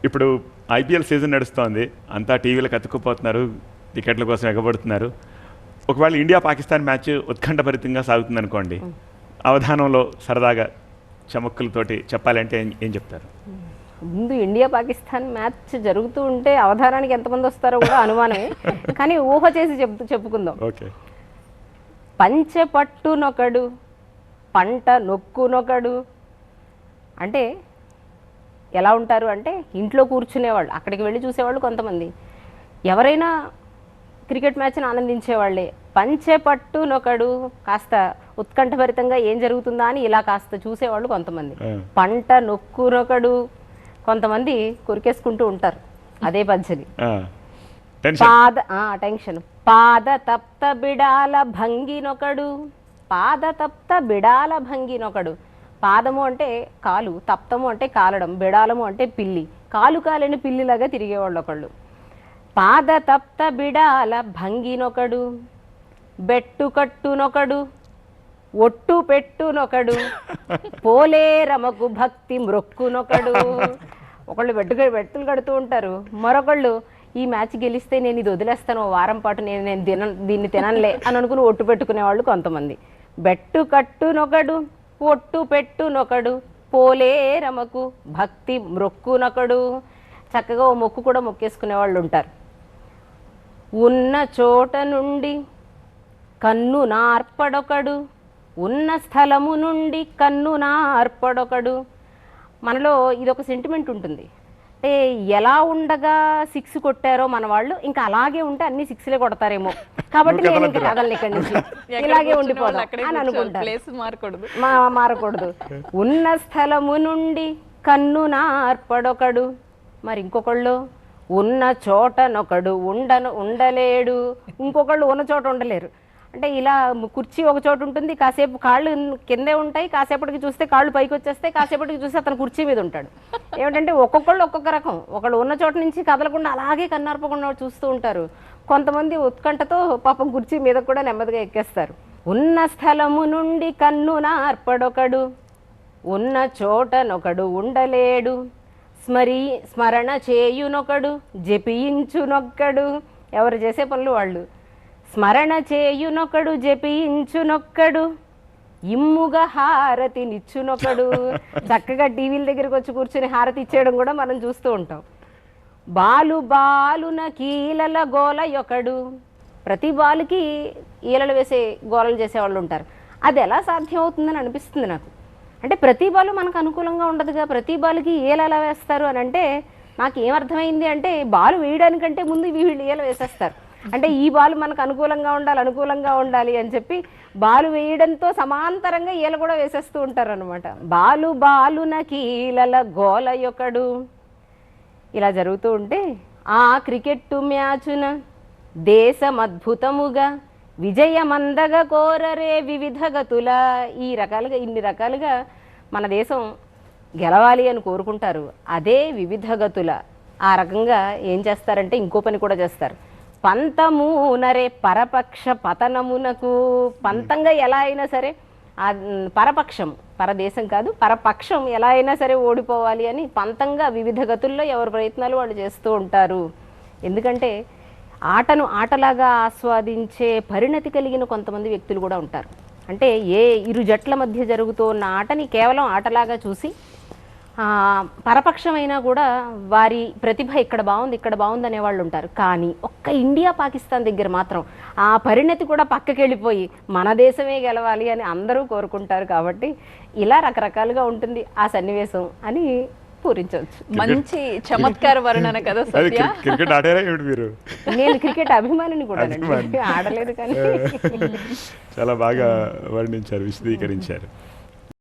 ఇప్పుడు IPL season నడుస్తోంది, అంతా టీవీలకు అతుక్కుపోతున్నారు, టికెట్ల కోసం ఎగబడుతున్నారు. ఒకవేళ ఇండియా పాకిస్తాన్ మ్యాచ్ ఉత్కంఠభరితంగా సాగుతుంది అనుకోండి, అవధానంలో సరదాగా చమక్కులతోటి చెప్పాలంటే ఏం చెప్తారు? ముందు ఇండియా పాకిస్తాన్ మ్యాచ్ జరుగుతూ ఉంటే అవధానానికి ఎంతమంది వస్తారో కూడా అనుమానమే, కానీ ఊహ చేసి చెప్పుకుందాం. ఓకే. పంచె పట్టునొకడు, పంట నొక్కునొకడు. అంటే ఎలా ఉంటారు అంటే, ఇంట్లో కూర్చునేవాళ్ళు, అక్కడికి వెళ్ళి చూసేవాళ్ళు కొంతమంది, ఎవరైనా క్రికెట్ మ్యాచ్ని ఆనందించేవాళ్ళే. పంచె పట్టునొకడు, కాస్త ఉత్కంఠభరితంగా ఏం జరుగుతుందా అని ఇలా కాస్త చూసేవాళ్ళు కొంతమంది. పంట నొక్కునొకడు, కొంతమంది కొరికేసుకుంటూ ఉంటారు అదే పంచని. టెన్షన్. పాద తప్త బిడాల భంగినొకడు, పాద తప్త బిడాల భంగినొకడు. పాదము అంటే కాలు, తప్తము అంటే కాలడం, బిడాలము అంటే పిల్లి, కాలు కాలని పిల్లిలాగా తిరిగేవాళ్ళు ఒకళ్ళు. పాద తప్త బిడాల భంగినొకడు, బెట్టు కట్టునొకడు, ఒట్టు పెట్టునొకడు, పోలేరమకు భక్తి మ్రొక్కునొకడు. ఒకళ్ళు బెట్టులు కడుతూ ఉంటారు, మరొకళ్ళు ఈ మ్యాచ్ గెలిస్తే నేను ఇది వదిలేస్తాను, వారం పాటు నేను దీన్ని తినలే అని అనుకుని ఒట్టు పెట్టుకునేవాళ్ళు కొంతమంది. బెట్టు కట్టునొకడు, ఒట్టు పెట్టునొకడు, పోలేరమకు భక్తి మ్రొక్కునొకడు. చక్కగా ఓ మొక్కు కూడా మొక్కేసుకునే వాళ్ళు ఉంటారు. ఉన్న చోట నుండి కన్ను నార్పడొకడు, ఉన్న స్థలము నుండి కన్ను నార్పడొకడు. మనలో ఇదొక సెంటిమెంట్ ఉంటుంది, అంటే ఎలా ఉండగా 6 కొట్టారో మన వాళ్ళు, ఇంకా అలాగే ఉంటే అన్ని 6లే కొడతారేమో, కాబట్టి నేను ఇంకా కదలను ఇక్కడి నుంచి, ఇలాగే ఉండిపోదాం అని అనుకుంటారు. మారకూడదు. ఉన్న స్థలము నుండి కన్ను నార్పడొకడు. మరి ఇంకొకళ్ళు ఉన్న చోటనొకడు ఉండలేడు, ఇంకొకళ్ళు ఉన్న చోట ఉండలేరు. అంటే ఇలా కుర్చీ ఒక చోటు ఉంటుంది, కాసేపు కాళ్ళు కిందే ఉంటాయి, కాసేపటికి చూస్తే కాళ్ళు పైకి వచ్చేస్తాయి, కాసేపటికి చూస్తే అతను కుర్చీ మీద ఉంటాడు. ఏమిటంటే ఒక్కొక్కళ్ళు ఒక్కొక్క రకం, ఒకళ్ళు ఉన్న చోట నుంచి కదలకుండా అలాగే కన్నార్పకుండా చూస్తూ ఉంటారు. కొంతమంది ఉత్కంఠతో పాపం కుర్చీ మీద కూడా నెమ్మదిగా ఎక్కేస్తారు. ఉన్న స్థలము నుండి కన్ను నార్పడొకడు, ఉన్న చోటనొకడు ఉండలేడు, స్మరణ చేయునొకడు, జపించునొక్కడు. ఎవరు చేసే పనులు వాళ్ళు. స్మరణ చేయునొకడు, జపించునొక్కడు, ఇమ్ముగా హారతి నిచ్చునొకడు. చక్కగా టీవీల దగ్గరికి వచ్చి కూర్చుని హారతి ఇచ్చేయడం కూడా మనం చూస్తూ ఉంటాం. బాలున కీలల గోల యొకడు. ప్రతి బాలుకి ఈలలు వేసే గోలలు చేసేవాళ్ళు ఉంటారు. అది ఎలా సాధ్యం అవుతుందని అనిపిస్తుంది నాకు. అంటే ప్రతి బాలు మనకు అనుకూలంగా ఉండదుగా, ప్రతి బాలుకి ఈల ఎలా వేస్తారు అని అంటే నాకు ఏమర్థమైంది అంటే, బాలు వేయడానికంటే ముందు వీళ్ళు ఈల వేసేస్తారు. అంటే ఈ బాలు మనకు అనుకూలంగా ఉండాలి అని చెప్పి బాలు వేయడంతో సమాంతరంగా ఈల కూడా వేసేస్తూ ఉంటారు అనమాట. బాలున కీలల గోల యొకడు. ఇలా జరుగుతూ ఉంటే ఆ క్రికెట్టు మ్యాచున దేశం అద్భుతముగా విజయమందగా కోరరే వివిధ గతుల. ఇన్ని రకాలుగా మన దేశం గెలవాలి అని కోరుకుంటారు. అదే వివిధ గతుల. ఆ రకంగా ఏం చేస్తారంటే ఇంకో పని కూడా చేస్తారు. పంతమునరే పరపక్ష పతనమునకు. పంతంగా ఎలా అయినా సరే పరపక్షం, పరదేశం కాదు, పరపక్షం ఎలా అయినా సరే ఓడిపోవాలి అని పంతంగా వివిధ గతుల్లో ఎవరి ప్రయత్నాలు వాళ్ళు చేస్తూ ఉంటారు. ఎందుకంటే ఆటను ఆటలాగా ఆస్వాదించే పరిణతి కలిగిన కొంతమంది వ్యక్తులు కూడా ఉంటారు. అంటే ఇరు జట్ల మధ్య జరుగుతున్న ఆటని కేవలం ఆటలాగా చూసి పరపక్షమైనా కూడా వారి ప్రతిభ ఇక్కడ బాగుంది అనేవాళ్ళు ఉంటారు. కానీ ఒక్క ఇండియా పాకిస్తాన్ దగ్గర మాత్రం ఆ పరిణతి కూడా పక్కకి వెళ్ళిపోయి మన దేశమే గెలవాలి అని అందరూ కోరుకుంటారు. కాబట్టి ఇలా రకరకాలుగా ఉంటుంది ఆ సన్నివేశం అని పూరించవచ్చు. మంచి చమత్కార వర్ణన కదా సత్య. నేను క్రికెట్ అభిమానిని కూడా, ఆడలేదు కానీ చాలా బాగా వర్ణించారు, విశదీకరించారు.